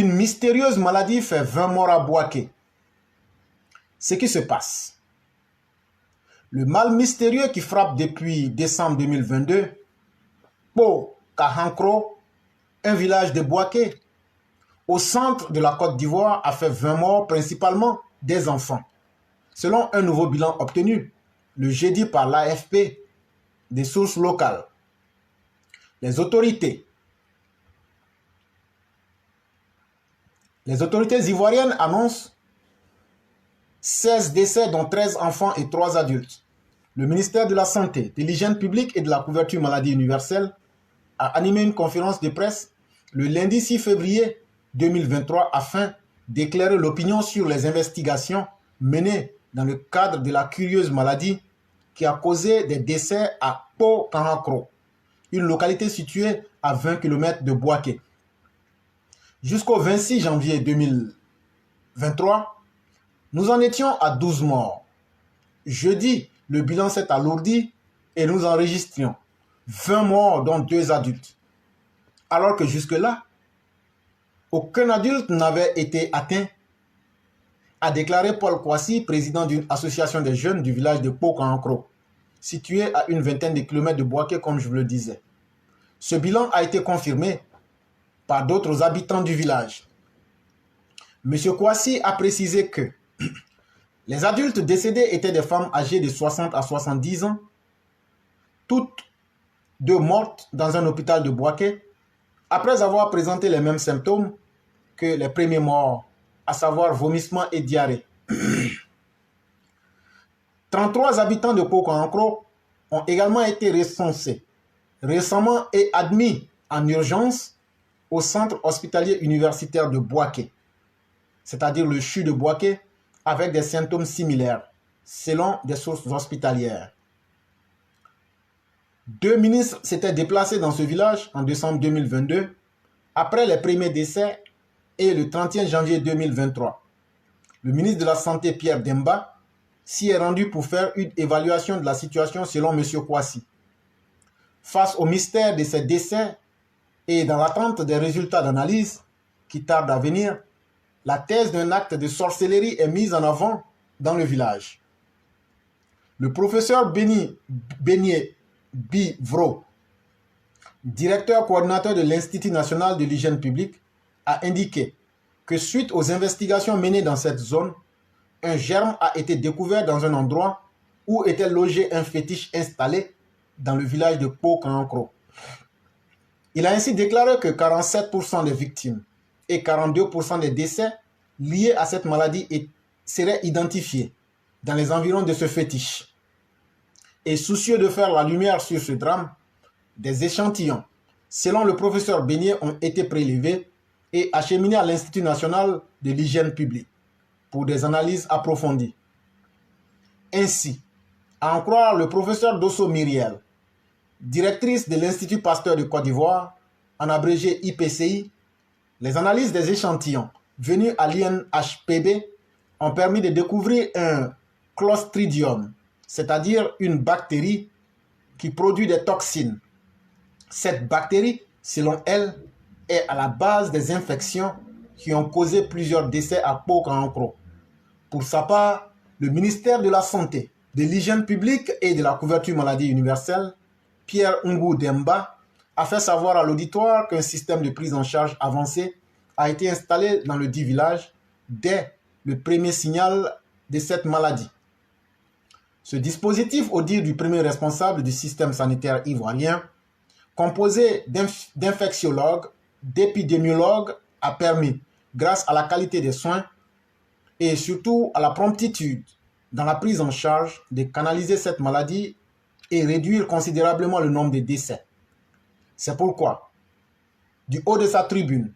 Une mystérieuse maladie fait 20 morts à Bouaké. Ce qui se passe. Le mal mystérieux qui frappe depuis décembre 2022, Po Kahankro, un village de Bouaké, au centre de la Côte d'Ivoire, a fait 20 morts, principalement des enfants. Selon un nouveau bilan obtenu le jeudi par l'AFP, des sources locales. Les autorités ivoiriennes annoncent 16 décès, dont 13 enfants et 3 adultes. Le ministère de la Santé, de l'Hygiène publique et de la couverture maladie universelle a animé une conférence de presse le lundi 6 février 2023 afin d'éclairer l'opinion sur les investigations menées dans le cadre de la curieuse maladie qui a causé des décès à Po-Kahankro, une localité située à 20 km de Bouaké. Jusqu'au 26 janvier 2023, nous en étions à 12 morts. Jeudi, le bilan s'est alourdi et nous enregistrions 20 morts, dont 2 adultes. Alors que jusque-là, aucun adulte n'avait été atteint, a déclaré Paul Kwasi, président d'une association des jeunes du village de Po-Kahankro, situé à une vingtaine de kilomètres de Bouaké, comme je vous le disais. Ce bilan a été confirmé par d'autres habitants du village. M. Kwasi a précisé que les adultes décédés étaient des femmes âgées de 60 à 70 ans, toutes deux mortes dans un hôpital de Bouaké, après avoir présenté les mêmes symptômes que les premiers morts, à savoir vomissements et diarrhée. 33 habitants de Po-Kahankro ont également été recensés récemment et admis en urgence au centre hospitalier universitaire de Bouaké, c'est-à-dire le CHU de Bouaké, avec des symptômes similaires, selon des sources hospitalières. 2 ministres s'étaient déplacés dans ce village en décembre 2022, après les premiers décès, et le 31 janvier 2023. Le ministre de la Santé, Pierre Demba, s'y est rendu pour faire une évaluation de la situation selon M. Kwasi. Face au mystère de ces décès et dans l'attente des résultats d'analyse qui tardent à venir, la thèse d'un acte de sorcellerie est mise en avant dans le village. Le professeur Beignet Bivro, directeur coordinateur de l'Institut national de l'hygiène publique, a indiqué que suite aux investigations menées dans cette zone, un germe a été découvert dans un endroit où était logé un fétiche installé dans le village de Po-Kahankro. Il a ainsi déclaré que 47% des victimes et 42% des décès liés à cette maladie seraient identifiés dans les environs de ce fétiche. Et soucieux de faire la lumière sur ce drame, des échantillons, selon le professeur Beignet, ont été prélevés et acheminés à l'Institut national de l'hygiène publique pour des analyses approfondies. Ainsi, à en croire le professeur Dosso Myriel, directrice de l'Institut Pasteur de Côte d'Ivoire, en abrégé IPCI, les analyses des échantillons venus à l'INHPB ont permis de découvrir un Clostridium, c'est-à-dire une bactérie qui produit des toxines. Cette bactérie, selon elle, est à la base des infections qui ont causé plusieurs décès à Po-Kahankro. Pour sa part, le ministère de la Santé, de l'Hygiène publique et de la couverture maladie universelle, Pierre Ngou Demba, a fait savoir à l'auditoire qu'un système de prise en charge avancé a été installé dans le dit village dès le premier signal de cette maladie. Ce dispositif, au dire du premier responsable du système sanitaire ivoirien, composé d'infectiologues, d'épidémiologues, a permis, grâce à la qualité des soins et surtout à la promptitude dans la prise en charge, de canaliser cette maladie et réduire considérablement le nombre de décès. C'est pourquoi, du haut de sa tribune,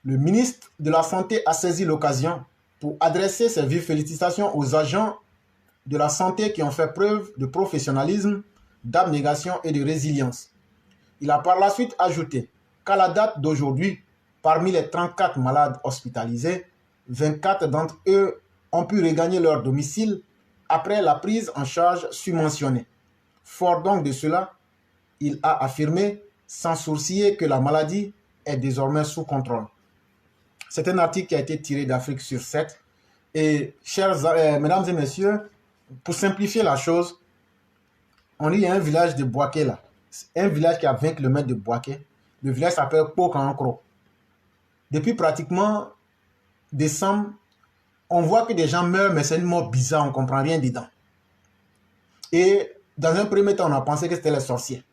le ministre de la Santé a saisi l'occasion pour adresser ses vives félicitations aux agents de la santé qui ont fait preuve de professionnalisme, d'abnégation et de résilience. Il a par la suite ajouté qu'à la date d'aujourd'hui, parmi les 34 malades hospitalisés, 24 d'entre eux ont pu regagner leur domicile après la prise en charge subventionnée. Fort donc de cela, il a affirmé sans sourciller que la maladie est désormais sous contrôle. C'est un article qui a été tiré d'Afrique sur 7. Et, mesdames et messieurs, pour simplifier la chose, on dit qu'il y a un village de Boaké là. Un village qui a 20 km de Boaké. Le village s'appelle Pokankro. Depuis pratiquement décembre, on voit que des gens meurent, mais c'est une mort bizarre, on ne comprend rien dedans. Et dans un premier temps, on a pensé que c'était les sorciers.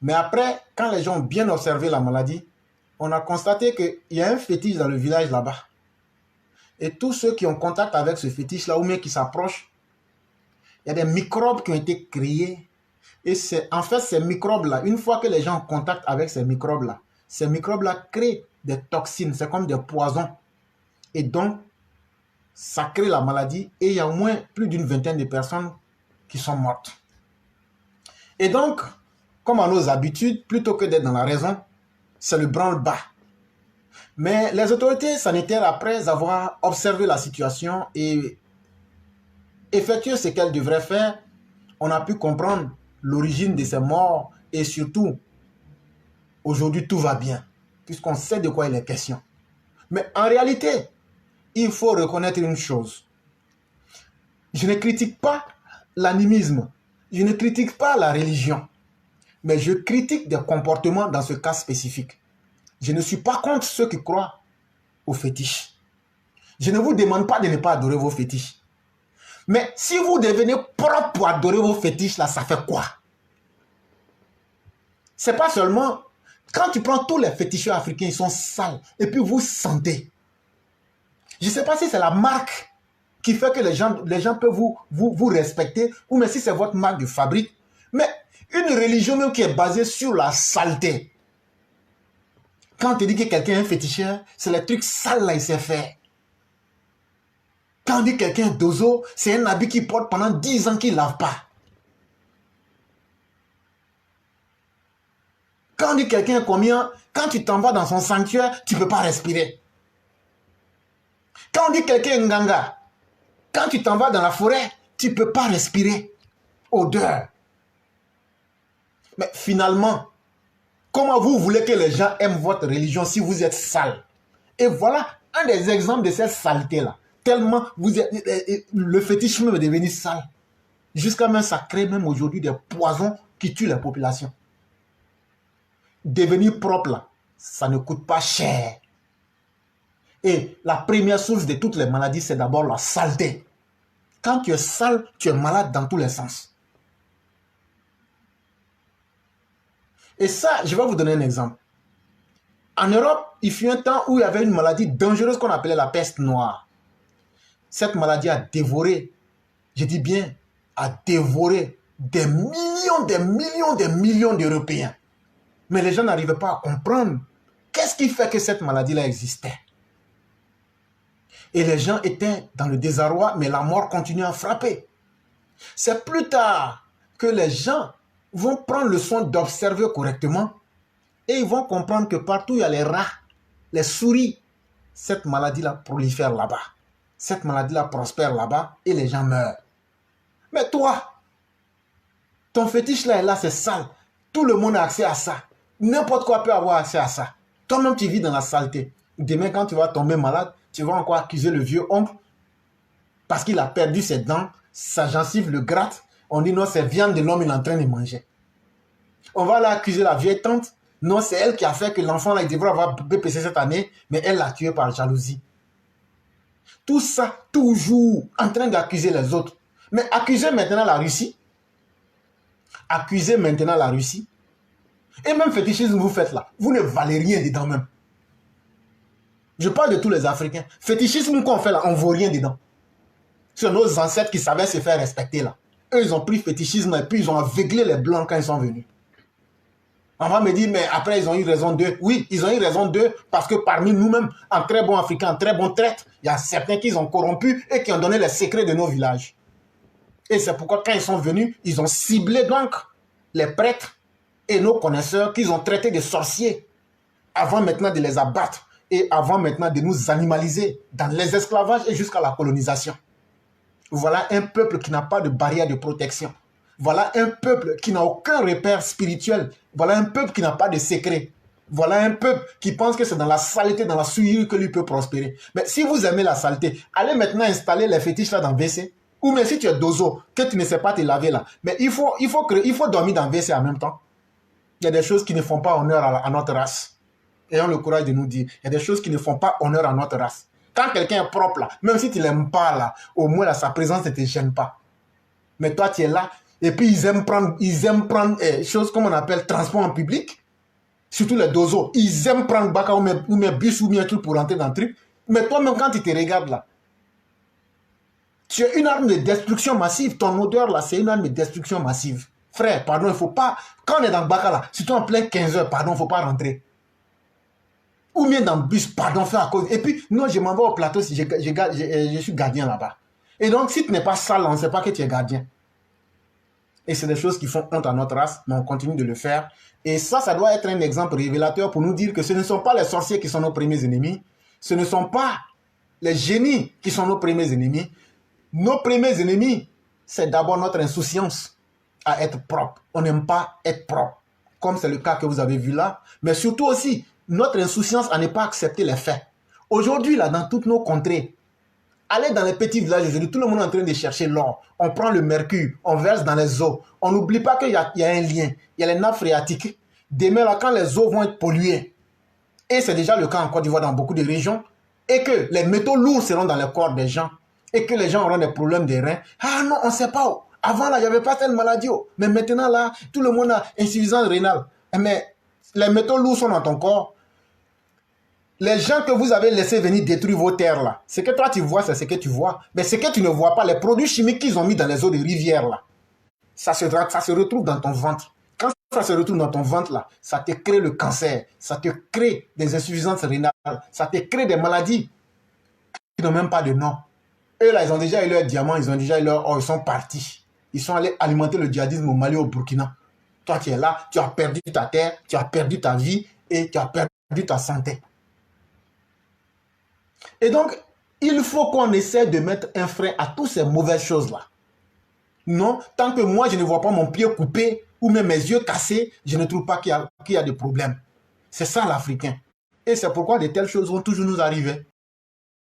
Mais après, quand les gens ont bien observé la maladie, on a constaté qu'il y a un fétiche dans le village là-bas. Et tous ceux qui ont contact avec ce fétiche-là, ou bien qui s'approchent, il y a des microbes qui ont été créés. Et en fait, ces microbes-là, une fois que les gens ont contact avec ces microbes-là créent des toxines, c'est comme des poisons. Et donc, ça crée la maladie. Et il y a au moins plus d'une vingtaine de personnes qui sont mortes. Et donc, comme à nos habitudes, plutôt que d'être dans la raison, c'est le branle-bas. Mais les autorités sanitaires, après avoir observé la situation et effectué ce qu'elles devraient faire, on a pu comprendre l'origine de ces morts et surtout, aujourd'hui, tout va bien, puisqu'on sait de quoi il est question. Mais en réalité, il faut reconnaître une chose. Je ne critique pas l'animisme, je ne critique pas la religion, mais je critique des comportements dans ce cas spécifique. Je ne suis pas contre ceux qui croient aux fétiches. Je ne vous demande pas de ne pas adorer vos fétiches. Mais si vous devenez propre pour adorer vos fétiches, là, ça fait quoi? C'est pas seulement... Quand tu prends tous les féticheurs africains, ils sont sales. Et puis vous sentez. Je ne sais pas si c'est la marque qui fait que les gens peuvent vous respecter, ou même si c'est votre marque de fabrique. Mais une religion même qui est basée sur la saleté. Quand on te dit que quelqu'un est un féticheur, c'est les trucs sales là, il sait faire. Quand on dit que quelqu'un est dozo, c'est un habit qu'il porte pendant 10 ans qu'il ne lave pas. Quand on dit quelqu'un est combien, quand tu t'en vas dans son sanctuaire, tu ne peux pas respirer. Quand on dit quelqu'un est nganga, quand tu t'en vas dans la forêt, tu ne peux pas respirer. Odeur. Mais finalement, comment vous voulez que les gens aiment votre religion si vous êtes sale? Et voilà un des exemples de cette saleté-là. Tellement le fétichisme est devenu sale. Jusqu'à même ça crée même aujourd'hui des poisons qui tuent la population. Devenir propre là, ça ne coûte pas cher. Et la première source de toutes les maladies, c'est d'abord la saleté. Quand tu es sale, tu es malade dans tous les sens. Et ça, je vais vous donner un exemple. En Europe, il fut un temps où il y avait une maladie dangereuse qu'on appelait la peste noire. Cette maladie a dévoré, je dis bien, a dévoré des millions d'Européens. Mais les gens n'arrivaient pas à comprendre qu'est-ce qui fait que cette maladie-là existait. Et les gens étaient dans le désarroi, mais la mort continuait à frapper. C'est plus tard que les gens vont prendre le soin d'observer correctement et ils vont comprendre que partout où il y a les rats, les souris, cette maladie-là prolifère là-bas. Cette maladie-là prospère là-bas et les gens meurent. Mais toi, ton fétiche là est là, c'est sale. Tout le monde a accès à ça. N'importe quoi peut avoir accès à ça. Toi-même, tu vis dans la saleté. Demain, quand tu vas tomber malade, tu vas encore accuser le vieux oncle parce qu'il a perdu ses dents, sa gencive le gratte. On dit non, c'est viande de l'homme, il est en train de manger. On va là accuser la vieille tante. Non, c'est elle qui a fait que l'enfant là, il devrait avoir BPC cette année, mais elle l'a tué par jalousie. Tout ça, toujours en train d'accuser les autres. Mais accuser maintenant la Russie. Accuser maintenant la Russie. Et même fétichisme vous faites là. Vous ne valez rien dedans même. Je parle de tous les Africains. Fétichisme qu'on fait là, on ne vaut rien dedans. C'est nos ancêtres qui savaient se faire respecter là. Eux, ils ont pris fétichisme et puis ils ont aveuglé les Blancs quand ils sont venus. On va me dire, mais après, ils ont eu raison d'eux. Oui, ils ont eu raison d'eux parce que parmi nous-mêmes, en très bons Africains, en très bons traîtres, il y a certains qui ont corrompu et qui ont donné les secrets de nos villages. Et c'est pourquoi quand ils sont venus, ils ont ciblé donc les prêtres et nos connaisseurs qu'ils ont traités de sorciers avant maintenant de les abattre et avant maintenant de nous animaliser dans les esclavages et jusqu'à la colonisation. Voilà un peuple qui n'a pas de barrière de protection. Voilà un peuple qui n'a aucun repère spirituel. Voilà un peuple qui n'a pas de secret. Voilà un peuple qui pense que c'est dans la saleté, dans la souillure que lui peut prospérer. Mais si vous aimez la saleté, allez maintenant installer les fétiches là dans WC. Ou même si tu es dozo, que tu ne sais pas te laver là. Mais il faut dormir dans WC en même temps. Il y a des choses qui ne font pas honneur à notre race. Ayons le courage de nous dire. Il y a des choses qui ne font pas honneur à notre race. Quand quelqu'un est propre là, même si tu ne l'aimes pas là, au moins là, sa présence ne te gêne pas. Mais toi tu es là, et puis ils aiment prendre choses comme on appelle transport en public. Surtout les dozos. Ils aiment prendre baka ou mes bus ou bien tout pour rentrer dans le truc. Mais toi-même quand tu te regardes là, tu es une arme de destruction massive. Ton odeur là, c'est une arme de destruction massive. Frère, pardon, il ne faut pas... Quand on est dans le baka là, surtout en plein 15 heures, pardon, il ne faut pas rentrer. Ou bien dans le bus, pardon, faire à cause. Et puis, non, je m'en vais au plateau si je suis gardien là-bas. Et donc, si tu n'es pas sale, on ne sait pas que tu es gardien. Et c'est des choses qui font honte à notre race, mais on continue de le faire. Et ça doit être un exemple révélateur pour nous dire que ce ne sont pas les sorciers qui sont nos premiers ennemis. Ce ne sont pas les génies qui sont nos premiers ennemis. Nos premiers ennemis, c'est d'abord notre insouciance à être propre. On n'aime pas être propre, comme c'est le cas que vous avez vu là. Mais surtout aussi, notre insouciance à ne pas accepter les faits. Aujourd'hui, là, dans toutes nos contrées, allez dans les petits villages aujourd'hui, tout le monde est en train de chercher l'or. On prend le mercure, on verse dans les eaux. On n'oublie pas qu'il y a un lien. Il y a les nappes phréatiques. Demain, là, quand les eaux vont être polluées, et c'est déjà le cas en Côte d'Ivoire dans beaucoup de régions, et que les métaux lourds seront dans le corps des gens, et que les gens auront des problèmes de reins. Ah non, on ne sait pas. Avant, là, il n'y avait pas telle maladie. Mais maintenant, là, tout le monde a insuffisance rénale. Mais les métaux lourds sont dans ton corps. Les gens que vous avez laissés venir détruire vos terres là, ce que toi tu vois, c'est ce que tu vois. Mais ce que tu ne vois pas, les produits chimiques qu'ils ont mis dans les eaux de rivière là, ça se retrouve dans ton ventre. Quand ça se retrouve dans ton ventre là, ça te crée le cancer, ça te crée des insuffisances rénales, ça te crée des maladies qui n'ont même pas de nom. Eux là, ils ont déjà eu leur diamant, ils ont déjà eu leur or, ils sont partis. Ils sont allés alimenter le djihadisme au Mali, au Burkina. Toi tu es là, tu as perdu ta terre, tu as perdu ta vie et tu as perdu ta santé. Et donc, il faut qu'on essaie de mettre un frein à toutes ces mauvaises choses-là. Non, tant que moi, je ne vois pas mon pied coupé ou même mes yeux cassés, je ne trouve pas qu'il y a de problème. C'est ça l'Africain. Et c'est pourquoi de telles choses vont toujours nous arriver.